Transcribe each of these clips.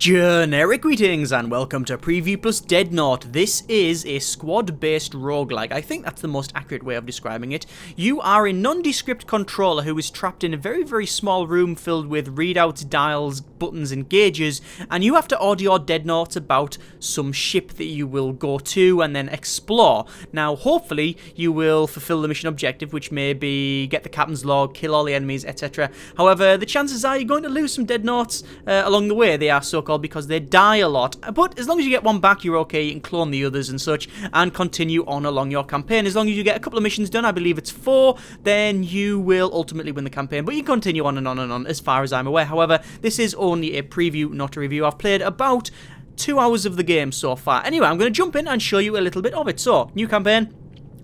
Generic greetings and welcome to Preview plus Deadnaut. This is a squad-based roguelike. I think that's the most accurate way of describing it. You are a nondescript controller who is trapped in a very small room filled with readouts, dials, buttons and gauges, and you have to order your Deadnauts about some ship that you will go to and then explore. Now, hopefully, you will fulfill the mission objective, which may be get the captain's log, kill all the enemies, etc. However, the chances are you're going to lose some Deadnauts along the way. They are so-called because they die a lot, but as long as you get one back, you're okay. You can clone the others and such and continue on along your campaign. As long as you get a couple of missions done, I believe it's 4, then you will ultimately win the campaign, but you can continue on and on and on as far as I'm aware. However, this is only a preview, not a review. I've played about 2 hours of the game so far. Anyway, I'm going to jump in and show you a little bit of it. So, new campaign.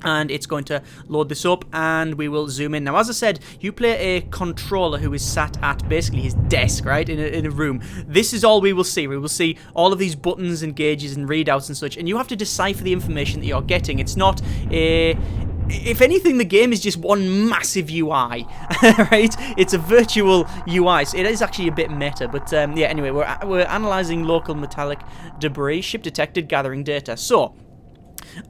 And it's going to load this up and we will zoom in. Now, as I said, you play a controller who is sat at basically his desk, right, in a room. This is all we will see. We will see all of these buttons and gauges and readouts and such, and you have to decipher the information that you're getting. It's not a... If anything, the game is just one massive UI, right? It's a virtual UI, so it is actually a bit meta, but yeah, anyway, we're analysing local metallic debris, ship detected, gathering data. So,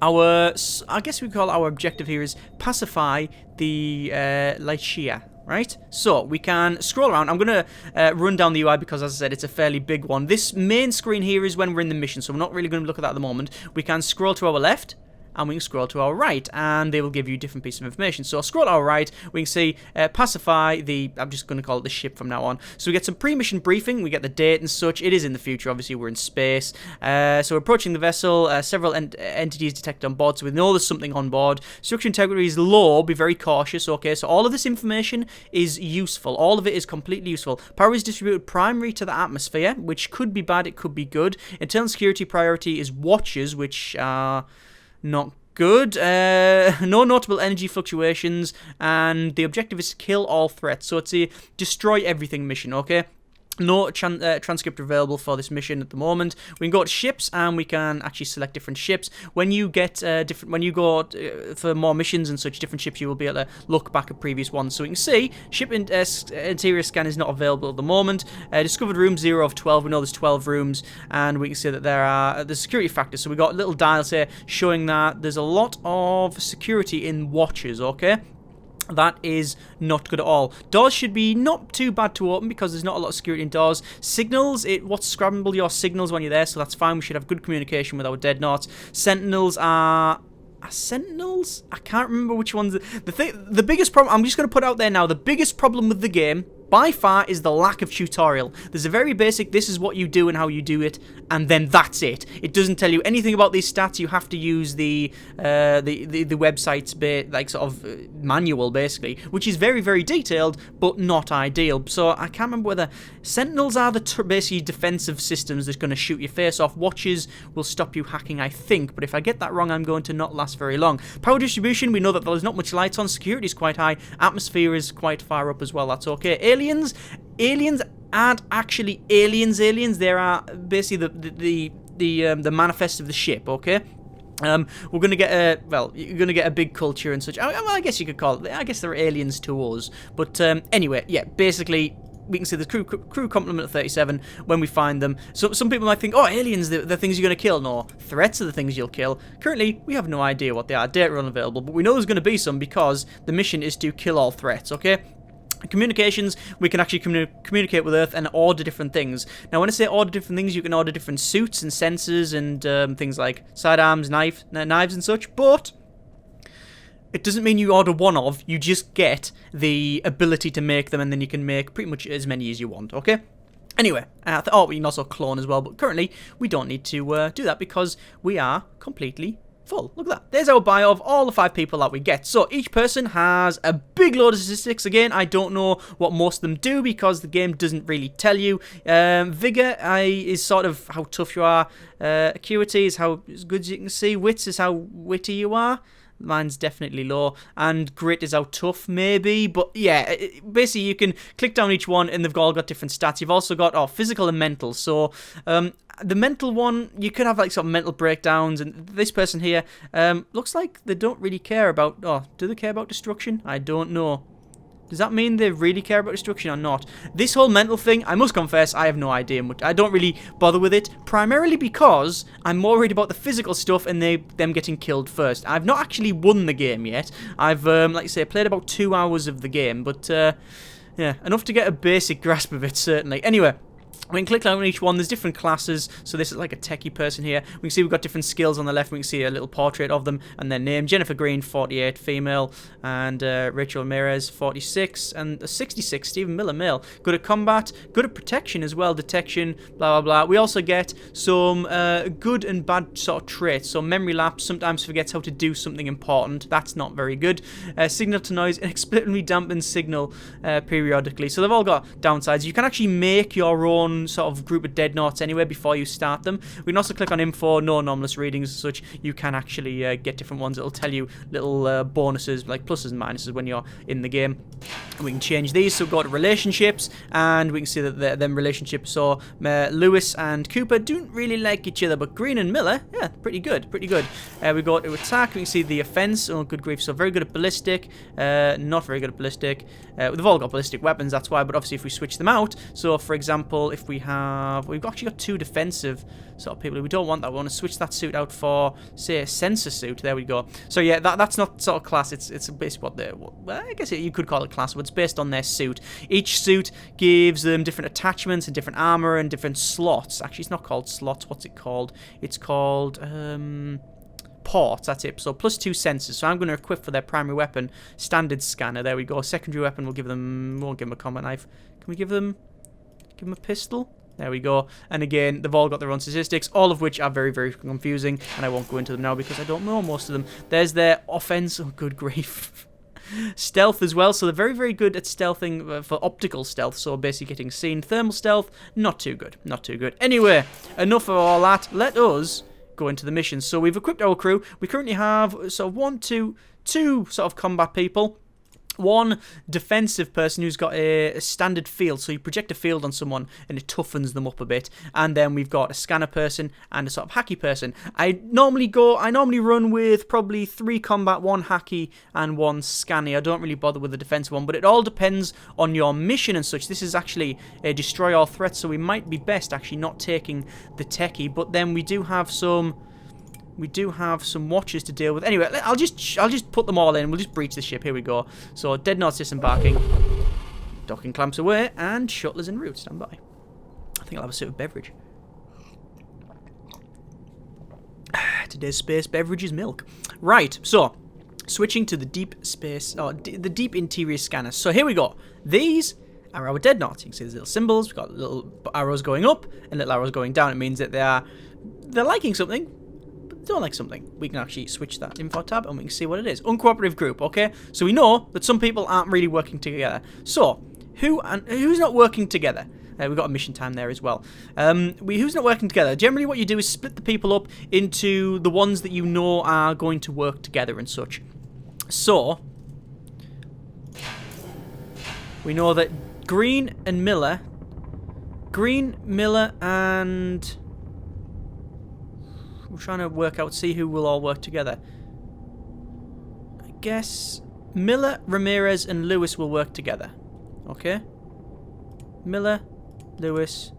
I guess we call our objective here is pacify the Lycia, right? So we can scroll around. I'm going to run down the UI because, as I said, it's a fairly big one. This main screen here is when we're in the mission, so we're not really going to look at that at the moment. We can scroll to our left, and we can scroll to our right, and they will give you different pieces of information. So scroll to our right, we can see pacify the, I'm just going to call it the ship from now on. So we get some pre-mission briefing, we get the date and such. It is in the future, obviously we're in space. So we're approaching the vessel, several entities detected on board, so we know there's something on board. Structure integrity is low, be very cautious, okay? So all of this information is useful. All of it is completely useful. Power is distributed primary to the atmosphere, which could be bad, it could be good. Internal security priority is watches, which are... not good. No notable energy fluctuations, and the objective is to kill all threats. So it's a destroy everything mission, okay? No transcript available for this mission at the moment. We can go to ships and we can actually select different ships. When you get when you go for more missions and such different ships, you will be able to look back at previous ones. So we can see ship interior scan is not available at the moment. Discovered room 0 of 12. We know there's 12 rooms, and we can see that there are the security factors. So we got little dials here showing that there's a lot of security in watches. Okay. That is not good at all. Doors should be not too bad to open because there's not a lot of security in doors. Signals, what's scramble your signals when you're there, so that's fine. We should have good communication with our Deadnauts. Sentinels are sentinels? I can't remember which ones. The biggest problem, I'm just going to put out there now, the biggest problem with the game, by far, is the lack of tutorial. There's a very basic, this is what you do and how you do it, and then that's it. It doesn't tell you anything about these stats. You have to use the website's like sort of manual, basically, which is very detailed, but not ideal. So I can't remember whether sentinels are the basically defensive systems that's going to shoot your face off. Watches will stop you hacking, I think, but if I get that wrong, I'm going to not last very long. Power distribution, we know that there's not much light on. Security is quite high. Atmosphere is quite far up as well. That's okay. Aliens aren't actually aliens. They are basically the manifest of the ship, okay? We're going to get a, well, you're going to get a big culture and such. Well, I guess you could call it, I guess they're aliens to us. But anyway, yeah, basically, we can see the crew complement of 37 when we find them. So some people might think, oh, aliens, the things you're going to kill. No, threats are the things you'll kill. Currently, we have no idea what they are. Data are unavailable, but we know there's going to be some because the mission is to kill all threats, okay? Communications, we can actually communicate with Earth and order different things. Now, when I say order different things, you can order different suits and sensors and things like sidearms, knives and such, but it doesn't mean you order one of, you just get the ability to make them, and then you can make pretty much as many as you want, okay? Anyway, we can also clone as well, but currently we don't need to do that because we are completely full. Look at that. There's our bio of all the 5 people that we get. So each person has a big load of statistics. Again, I don't know what most of them do because the game doesn't really tell you. Vigor is sort of how tough you are. Acuity is how good as you can see. Wits is how witty you are. Mine's definitely low. And grit is how tough, maybe. But yeah, basically you can click down each one and they've all got different stats. You've also got physical and mental. So the mental one, you could have like sort of mental breakdowns. And this person here looks like they don't really care about... Oh, do they care about destruction? I don't know. Does that mean they really care about destruction or not? This whole mental thing, I must confess, I have no idea much. I don't really bother with it, primarily because I'm more worried about the physical stuff and them getting killed first. I've not actually won the game yet. I've, like I say, played about 2 hours of the game, but, yeah, enough to get a basic grasp of it, certainly. Anyway, we can click on each one. There's different classes. So this is like a techie person here. We can see we've got different skills on the left. We can see a little portrait of them and their name. Jennifer Green, 48, female. And Rachel Ramirez, 46. And 66, Stephen Miller, male. Good at combat. Good at protection as well. Detection, blah, blah, blah. We also get some good and bad sort of traits. So memory lapse, sometimes forgets how to do something important. That's not very good. Signal to noise, inexplicably dampens signal periodically. So they've all got downsides. You can actually make your own sort of group of Deadnauts anywhere before you start them. We can also click on info, no anomalous readings and such. You can actually get different ones. It'll tell you little bonuses like pluses and minuses when you're in the game. And we can change these. So go to relationships and we can see that them relationships. So Lewis and Cooper don't really like each other, but Green and Miller, yeah, pretty good, pretty good. We go to attack. We can see the offense. Oh, good grief. So very good at ballistic, not very good at ballistic. They've all got ballistic weapons, that's why, but obviously if we switch them out, so for example, if we've actually got 2 defensive sort of people. We don't want that. We want to switch that suit out for, say, a sensor suit. There we go. So yeah, that's not sort of class. It's basically what they, well, I guess you could call it class, but it's based on their suit. Each suit gives them different attachments and different armor and different slots. Actually, it's not called slots. What's it called? It's called ports, that's it. So plus 2 sensors. So I'm going to equip for their primary weapon standard scanner. There we go. Secondary weapon, won't give them a combat knife. Can we give them a pistol? There we go. And again, they've all got their own statistics, all of which are very, very confusing, and I won't go into them now because I don't know most of them. There's their offense. Oh, good grief. Stealth as well, so they're very, very good at stealthing for optical stealth, so basically getting seen. Thermal stealth, not too good, not too good. Anyway, enough of all that. Let us go into the missions. So we've equipped our crew. We currently have sort of two sort of combat people. One defensive person who's got a standard field, so you project a field on someone and it toughens them up a bit. And then we've got a scanner person and a sort of hacky person. I normally run with probably 3 combat, 1 hacky, and 1 scanny. I don't really bother with the defensive one, but it all depends on your mission and such. This is actually a destroy all threats, so we might be best actually not taking the techie. But then we do have some watches to deal with. Anyway, I'll just put them all in. We'll just breach the ship. Here we go. So, Deadnaut's disembarking. Docking clamps away. And shuttlers en route. Stand by. I think I'll have a sip of beverage. Today's space beverage is milk. Right, so, switching to the deep space, the deep interior scanners. So, here we go. These are our Deadnauts. You can see there's little symbols. We've got little arrows going up and little arrows going down. It means that they're liking something. Don't like something. We can actually switch that info tab and we can see what it is. Uncooperative group, okay? So we know that some people aren't really working together. So, who's not working together? We've got a mission time there as well. Who's not working together? Generally what you do is split the people up into the ones that you know are going to work together and such. So, we know that Green, Miller, and... I'm trying to work out, see who will all work together. I guess Miller, Ramirez, and Lewis will work together. Okay? Miller, Lewis,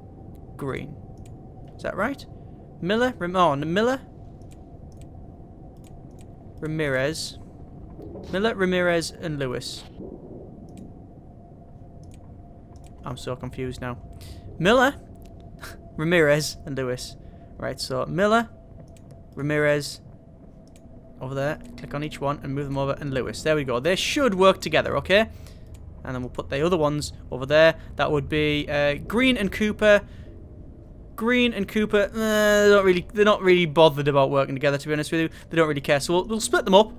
Green. Is that right? Miller, Ramirez. Miller, Ramirez, and Lewis. I'm so confused now. Miller, Ramirez, and Lewis. Right, so Miller, Ramirez, over there, click on each one and move them over, and Lewis. There we go. They should work together, okay? And then we'll put the other ones over there. That would be Green and Cooper. Green and Cooper, they're not really bothered about working together, to be honest with you. They don't really care. So we'll split them up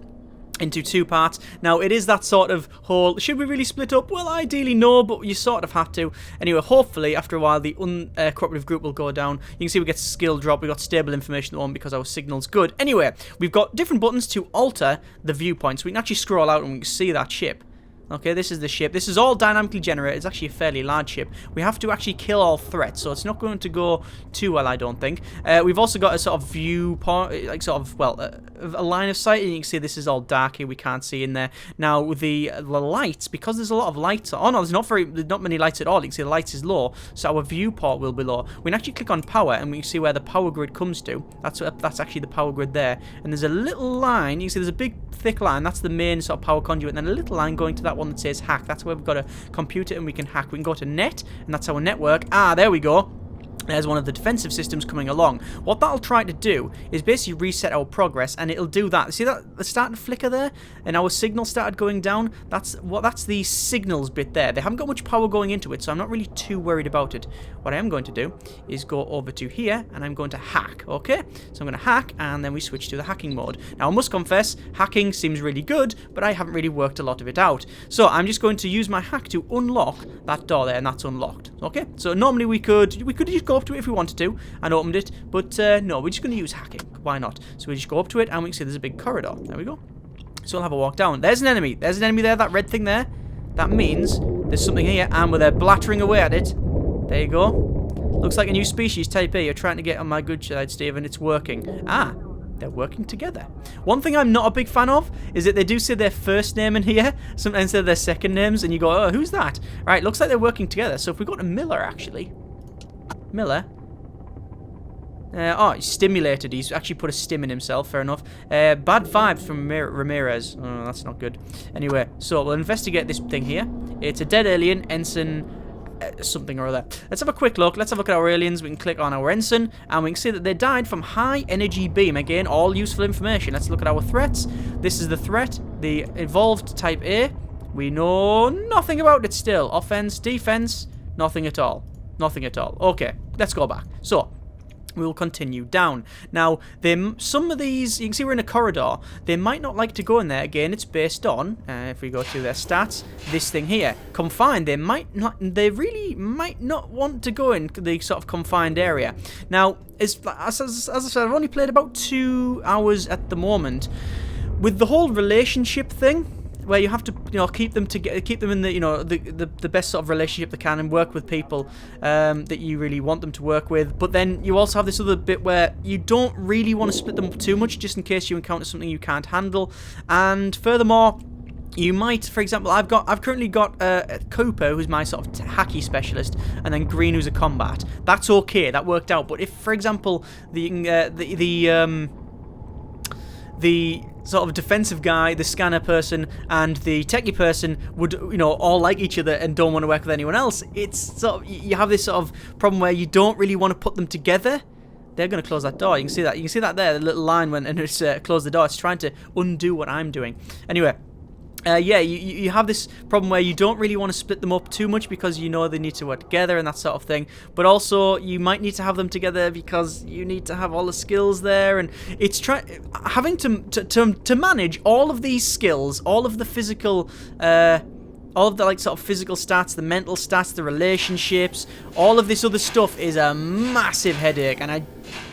into 2 parts. Now, it is that sort of whole, should we really split up? Well, ideally no, but you sort of have to. Anyway, hopefully, after a while, the uncooperative group will go down. You can see we get skill drop. We got stable information on because our signal's good. Anyway, we've got different buttons to alter the viewpoint, so we can actually scroll out and we can see that ship. Okay, this is the ship. This is all dynamically generated. It's actually a fairly large ship. We have to actually kill all threats, so it's not going to go too well, I don't think. We've also got a sort of viewpoint, like sort of, well, a line of sight, and you can see this is all dark here. We can't see in there. Now, with the lights, because there's a lot of lights. Oh, no, there's not many lights at all. You can see the lights is low, so our viewport will be low. We can actually click on power, and we can see where the power grid comes to. That's actually the power grid there. And there's a little line. You can see there's a big, thick line. That's the main sort of power conduit, and then a little line going to that one that says hack. That's where we've got a computer and we can hack. We can go to net, and that's our network. Ah, there we go. There's one of the defensive systems coming along. What that'll try to do is basically reset our progress, and it'll do that. See that the starting to flicker there, and our signal started going down. That's the signals bit there. They haven't got much power going into it, so I'm not really too worried about it. What I am going to do is go over to here, and I'm going to hack. Okay, so I'm going to hack, and then we switch to the hacking mode. Now I must confess, hacking seems really good, but I haven't really worked a lot of it out. So I'm just going to use my hack to unlock that door there, and that's unlocked. Okay, so normally we could just go up to it if we wanted to and opened it, but no, we're just going to use hacking. Why not? So we just go up to it, and we can see there's a big corridor. There we go. So we'll have a walk down. There's an enemy. There's an enemy there, that red thing there. That means there's something here, and we're there blattering away at it. There you go. Looks like a new species, Type A. You're trying to get on my good side, Steve, and it's working. Ah, they're working together. One thing I'm not a big fan of is that they do say their first name in here, sometimes they're their second names, and you go, oh, who's that? Right, looks like they're working together. So if we go to Miller, actually. Miller. Oh, he's stimulated. He's actually put a stim in himself. Fair enough. Bad vibes from Ramirez. Oh, that's not good. Anyway, so we'll investigate this thing here. It's a dead alien, ensign something or other. Let's have a quick look. Let's have a look at our aliens. We can click on our ensign, and we can see that they died from high energy beam. Again, all useful information. Let's look at our threats. This is the threat, the evolved Type A. We know nothing about it still. Offense, defense, nothing at all. Nothing at all. Okay, let's go back. So we will continue down. Now, some of these, you can see we're in a corridor. They might not like to go in there. Again, it's based on, if we go to their stats, this thing here. Confined, they really might not want to go in the sort of confined area. Now, as I said, I've only played about 2 hours at the moment. With the whole relationship thing, where you have to, keep them together, keep them in the best sort of relationship they can, and work with people that you really want them to work with. But then you also have this other bit where you don't really want to split them up too much, just in case you encounter something you can't handle. And furthermore, you might, for example, I've currently got Cooper, who's my sort of hacky specialist, and then Green, who's a combat. That's okay, that worked out. But if, for example, the sort of defensive guy, the scanner person, and the techie person would, all like each other and don't want to work with anyone else, it's sort of, you have this sort of problem where you don't really want to put them together. They're going to close that door. You can see that. You can see that there, the little line when it's closed the door. It's trying to undo what I'm doing. Anyway. Yeah, you have this problem where you don't really want to split them up too much because they need to work together and that sort of thing. But also, you might need to have them together because you need to have all the skills there. And it's having to manage all of these skills, all of the physical, all of the sort of physical stats, the mental stats, the relationships, all of this other stuff is a massive headache. And I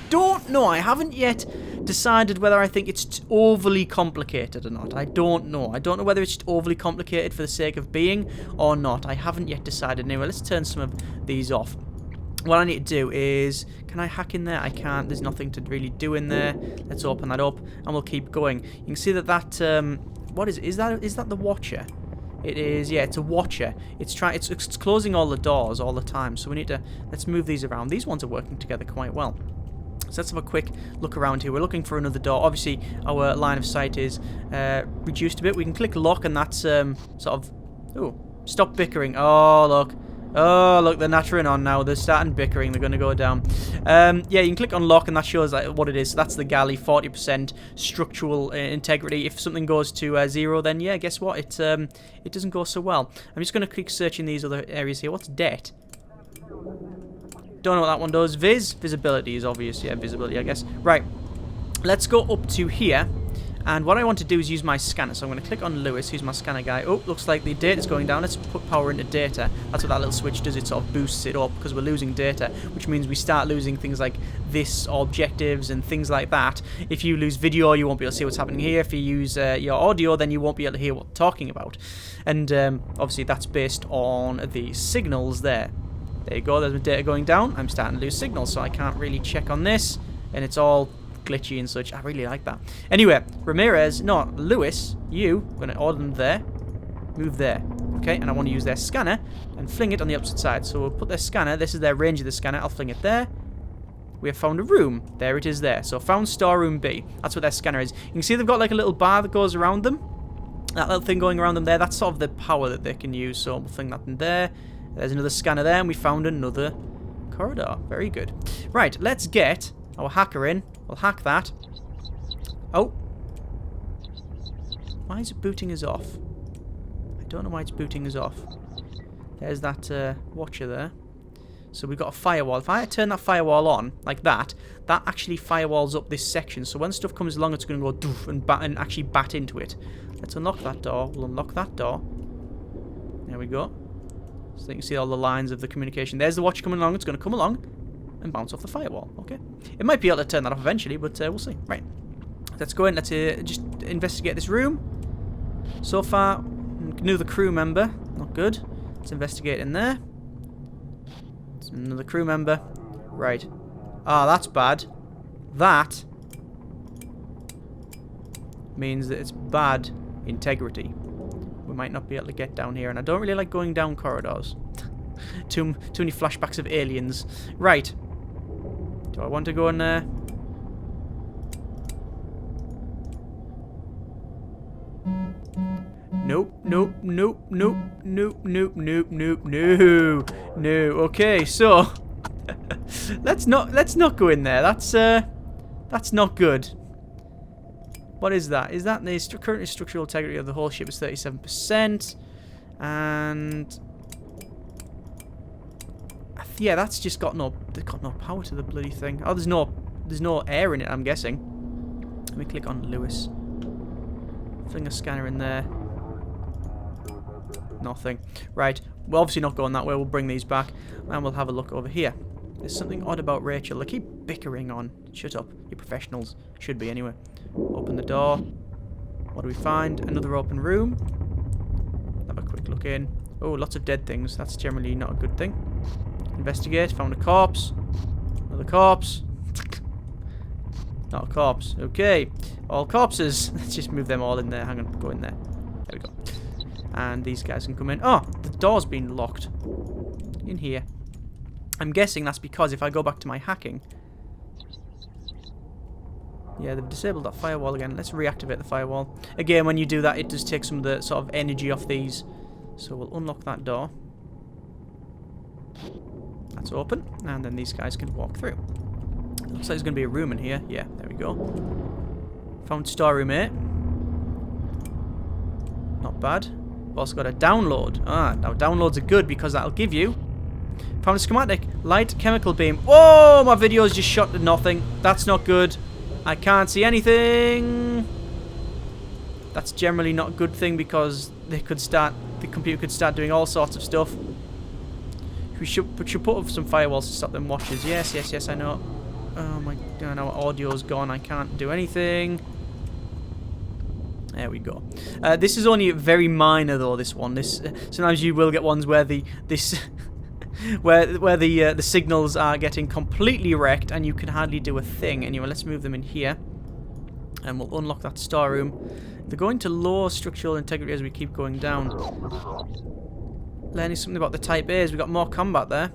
don't know. I haven't yet decided whether I think it's overly complicated or not. I don't know. I don't know whether it's just overly complicated for the sake of being or not. I haven't yet decided. Anyway, let's turn some of these off. What I need to do is, can I hack in there? I can't. There's nothing to really do in there. Let's open that up, and we'll keep going. You can see that what is it? Is that the Watcher? It is. Yeah, it's a Watcher. It's closing all the doors all the time. So we need to, let's move these around. These ones are working together quite well. So let's have a quick look around here. We're looking for another door. Obviously, our line of sight is reduced a bit. We can click lock, and that's sort of... Oh, stop bickering. Oh, look, they're nattering on now. They're starting bickering. They're going to go down. Yeah, you can click on lock, and that shows what it is. So that's the galley, 40% structural integrity. If something goes to 0, then yeah, guess what? It doesn't go so well. I'm just going to click searching these other areas here. What's det? Don't know what that one does. Visibility is obvious. Yeah, visibility, I guess. Right. Let's go up to here. And what I want to do is use my scanner. So I'm going to click on Lewis, who's my scanner guy. Oh, looks like the data's going down. Let's put power into data. That's what that little switch does. It sort of boosts it up because we're losing data, which means we start losing things like this, objectives, and things like that. If you lose video, you won't be able to see what's happening here. If you use your audio, then you won't be able to hear what we're talking about. And obviously that's based on the signals there. There you go, there's my data going down. I'm starting to lose signals, so I can't really check on this. And it's all glitchy and such. I really like that. Anyway, Lewis, I'm going to order them there. Move there. Okay, and I want to use their scanner and fling it on the opposite side. So we'll put their scanner. This is their range of the scanner. I'll fling it there. We have found a room. There it is there. So found storeroom B. That's what their scanner is. You can see they've got like a little bar that goes around them. That little thing going around them there, that's sort of the power that they can use. So we'll fling that in there. There's another scanner there, and we found another corridor. Very good. Right, let's get our hacker in. We'll hack that. Oh. Why is it booting us off? I don't know why it's booting us off. There's that watcher there. So we've got a firewall. If I turn that firewall on, like that, that actually firewalls up this section. So when stuff comes along, it's going to go doof and actually bat into it. Let's unlock that door. We'll unlock that door. There we go. So you can see all the lines of the communication. There's the watcher coming along. It's going to come along and bounce off the firewall. Okay. It might be able to turn that off eventually, but we'll see. Right. Let's go in. Let's just investigate this room. So far, another crew member. Not good. Let's investigate in there. It's another crew member. Right. Ah, that's bad. That means that it's bad integrity. We might not be able to get down here, and I don't really like going down corridors. too many flashbacks of aliens. Right. Do I want to go in there? Nope, nope, nope, nope, nope, nope, nope, nope, no. No. Okay, so let's not go in there. That's not good. What is that? Is that the current structural integrity of the whole ship is 37%, and yeah, that's just got no power to the bloody thing. Oh, there's no air in it, I'm guessing. Let me click on Lewis. Fling a scanner in there. Nothing. Right, we're obviously not going that way. We'll bring these back, and we'll have a look over here. There's something odd about Rachel. They keep bickering on. Shut up. You're professionals. Should be, anyway. Open the door. What do we find? Another open room. Have a quick look in. Oh, lots of dead things. That's generally not a good thing. Investigate. Found a corpse. Another corpse. Not a corpse. Okay. All corpses. Let's just move them all in there. Hang on. Go in there. There we go. And these guys can come in. Oh, the door's been locked. In here. I'm guessing that's because if I go back to my hacking... Yeah, they've disabled that firewall again. Let's reactivate the firewall. Again, when you do that, it does take some of the sort of energy off these. So we'll unlock that door. That's open. And then these guys can walk through. Looks like there's going to be a room in here. Yeah, there we go. Found storeroom 8. Not bad. We've also got a download. Ah, now downloads are good because that'll give you... Found a schematic. Light chemical beam. Whoa, my video's just shot to nothing. That's not good. I can't see anything. That's generally not a good thing because the computer could start doing all sorts of stuff. We should put up some firewalls to stop them watches. Yes, yes, yes, I know. Oh my god, our audio's gone. I can't do anything. There we go. This is only very minor though, this one. Sometimes you will get ones where the signals are getting completely wrecked and you can hardly do a thing. Anyway, let's move them in here. And we'll unlock that storeroom. They're going to low structural integrity as we keep going down. Learning something about the Type A's. We've got more combat there.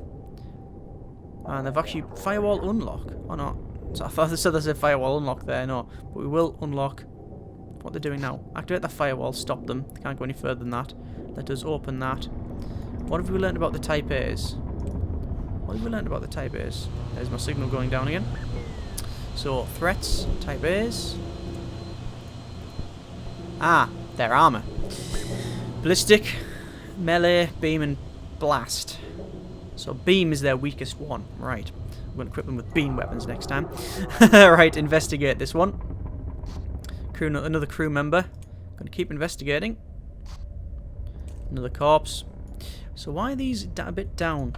And they've actually... Firewall unlock. Or not? So I thought they said there's a firewall unlock there. No. But we will unlock what they're doing now. Activate the firewall. Stop them. They can't go any further than that. Let us open that. What have we learned about the Type A's? What have we learned about the Type A's? There's my signal going down again. So, threats, Type A's. Ah, their armor. Ballistic, melee, beam, and blast. So, beam is their weakest one. Right. I'm going to equip them with beam weapons next time. Right, investigate this one. Another crew member. Gonna keep investigating. Another corpse. So why are these a bit down?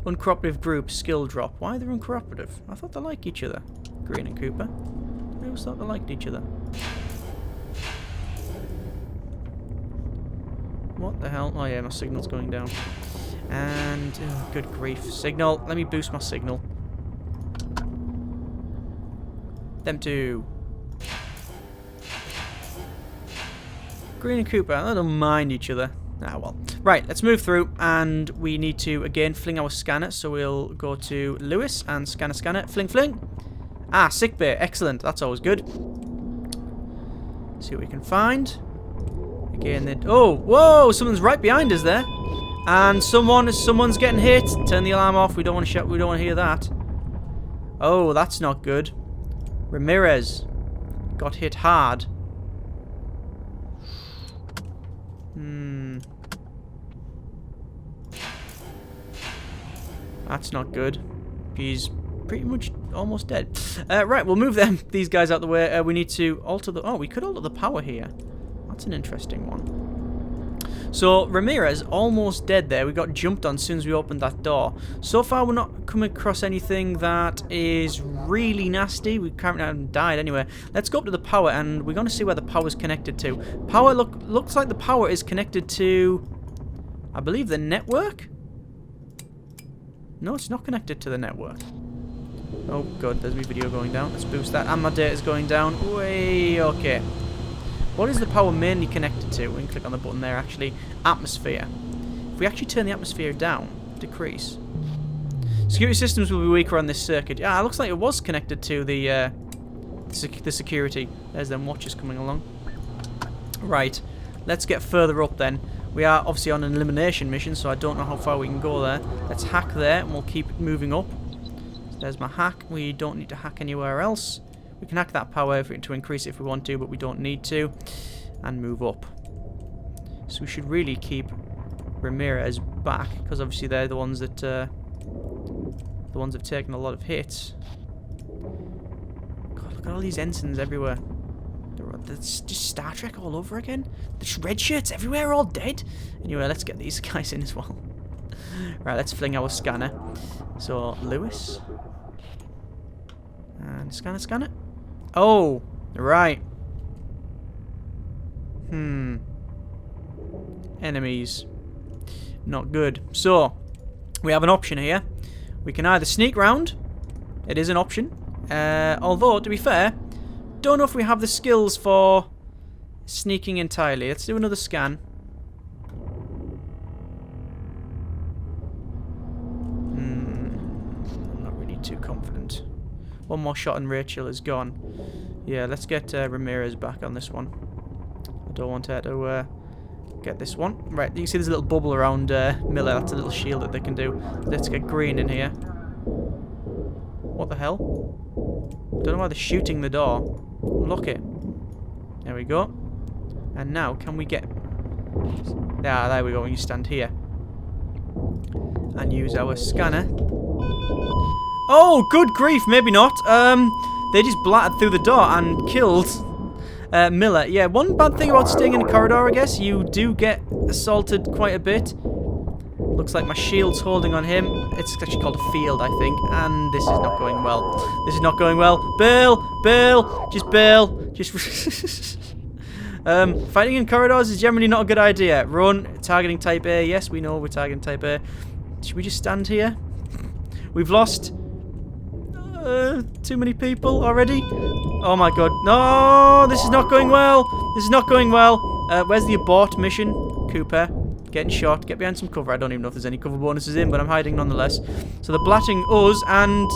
Uncooperative group, skill drop. Why are they uncooperative? I thought they liked each other. Green and Cooper. I always thought they liked each other. What the hell? Oh yeah, my signal's going down. And, oh, good grief. Signal. Let me boost my signal. Them two. Green and Cooper, they don't mind each other. Ah, well. Right, let's move through, and we need to, again, fling our scanner. So we'll go to Lewis and scanner. Fling, fling. Ah, sick bay. Excellent. That's always good. See what we can find. Again, then. Oh, whoa! Someone's right behind us there. And someone's getting hit. Turn the alarm off. We don't want to shout. We don't want to hear that. Oh, that's not good. Ramirez got hit hard. That's not good. He's pretty much almost dead. Right, we'll move these guys out the way. We need to alter the... Oh, we could alter the power here. That's an interesting one. So, Ramirez, almost dead there. We got jumped on as soon as we opened that door. So far, we're not coming across anything that is really nasty. We currently haven't died anyway. Let's go up to the power, and we're going to see where the power's connected to. Power looks like the power is connected to, I believe, the network? No, it's not connected to the network. Oh, God, there's my video going down. Let's boost that. And my data's going down. Way, okay. What is the power mainly connected to? We can click on the button there, actually. Atmosphere. If we actually turn the atmosphere down, decrease. Security systems will be weaker on this circuit. Ah, it looks like it was connected to the security. There's them watchers coming along. Right. Let's get further up then. We are obviously on an elimination mission, so I don't know how far we can go there. Let's hack there, and we'll keep moving up. So there's my hack. We don't need to hack anywhere else. We can hack that power to increase it if we want to, but we don't need to. And move up. So we should really keep Ramirez back, because obviously they're the ones that have taken a lot of hits. God, look at all these ensigns everywhere. That's just Star Trek all over again. The red shirts everywhere, all dead. Anyway, let's get these guys in as well. Right, let's fling our scanner. So, Lewis. And scanner. Oh, right. Enemies. Not good. So, we have an option here. We can either sneak round. It is an option. Although, to be fair, don't know if we have the skills for sneaking entirely. Let's do another scan. I'm not really too confident. One more shot and Rachel is gone. Yeah, let's get Ramirez back on this one. I don't want her to get this one. Right, you can see there's a little bubble around Miller. That's a little shield that they can do. Let's get Green in here. What the hell? Don't know why they're shooting the door. Lock it. There we go. And now, can we get... Ah, there we go. You stand here. And use our scanner. Oh, good grief. Maybe not. They just blattered through the door and killed Miller. Yeah, one bad thing about staying in a corridor, I guess, you do get assaulted quite a bit. Looks like my shield's holding on him. It's actually called a field, I think. And this is not going well. This is not going well. Bail! Just bail. Just... fighting in corridors is generally not a good idea. Run. Targeting type A. Yes, we know we're targeting type A. Should we just stand here? We've lost... too many people already. Oh my god. No! This is not going well. This is not going well. Where's the abort mission? Cooper. Getting shot. Get behind some cover. I don't even know if there's any cover bonuses in, but I'm hiding nonetheless. So they're blatting us, and...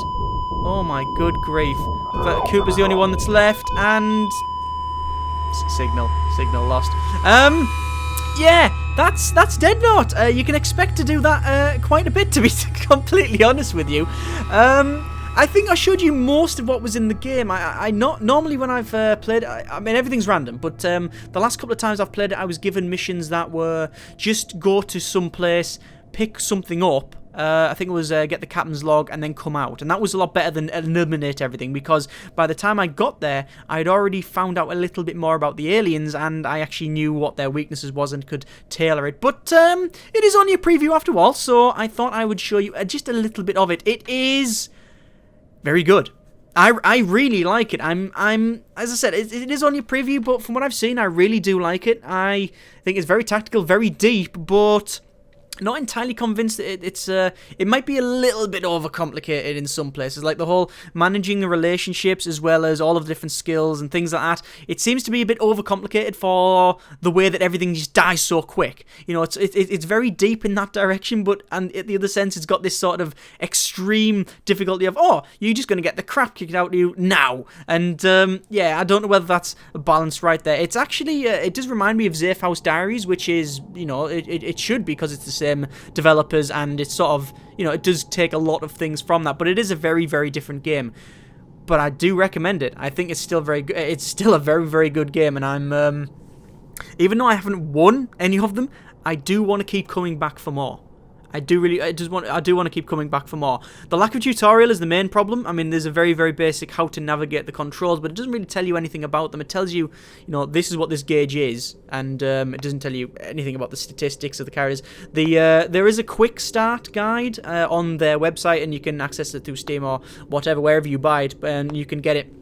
Oh my good grief. Cooper's the only one that's left, and... Signal lost. Yeah, that's Deadnaut. You can expect to do that quite a bit, to be completely honest with you. I think I showed you most of what was in the game. Normally when I've played, I mean everything's random, but the last couple of times I've played it, I was given missions that were just go to some place, pick something up, I think it was get the captain's log and then come out. And that was a lot better than eliminate everything, because by the time I got there, I'd already found out a little bit more about the aliens, and I actually knew what their weaknesses was and could tailor it. But it is only a preview after all, so I thought I would show you just a little bit of it. It is very good. I really like it. I'm as I said, it is only a preview, but from what I've seen, I really do like it. I think it's very tactical, very deep, but not entirely convinced that it might be a little bit overcomplicated in some places, like the whole managing the relationships as well as all of the different skills and things like that. It seems to be a bit overcomplicated for the way that everything just dies so quick. You know, it's very deep in that direction, but and in the other sense, it's got this sort of extreme difficulty of, oh, you're just going to get the crap kicked out of you now. And yeah, I don't know whether that's a balance right there. It's actually it does remind me of Safe House Diaries, which is, you know, it should, because it's the same developers, and it's sort of, you know, it does take a lot of things from that, but it is a very, very different game. But I do recommend it. I think it's still very good. It's still a very, very good game, and I'm even though I haven't won any of them, I do want to keep coming back for more. I do want to keep coming back for more. The lack of tutorial is the main problem. I mean, there's a very, very basic how to navigate the controls, but it doesn't really tell you anything about them. It tells you, you know, this is what this gauge is, and it doesn't tell you anything about the statistics of the characters. There is a quick start guide on their website, and you can access it through Steam or whatever, wherever you buy it, and you can get it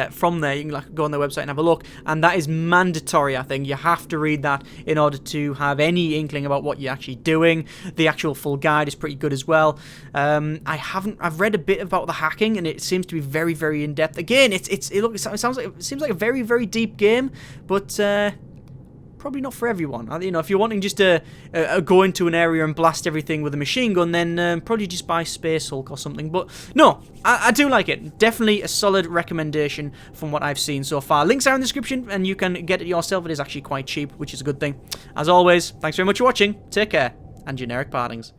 from there. You can go on their website and have a look, and that is mandatory. I think you have to read that in order to have any inkling about what you're actually doing. The actual full guide is pretty good as well. I've read a bit about the hacking, and it seems to be very, very in depth. Again, it seems like a very, very deep game, but probably not for everyone. You know, if you're wanting just to go into an area and blast everything with a machine gun, then probably just buy Space Hulk or something. But no, I do like it. Definitely a solid recommendation from what I've seen so far. Links are in the description, and you can get it yourself. It is actually quite cheap, which is a good thing. As always, thanks very much for watching. Take care, and generic partings.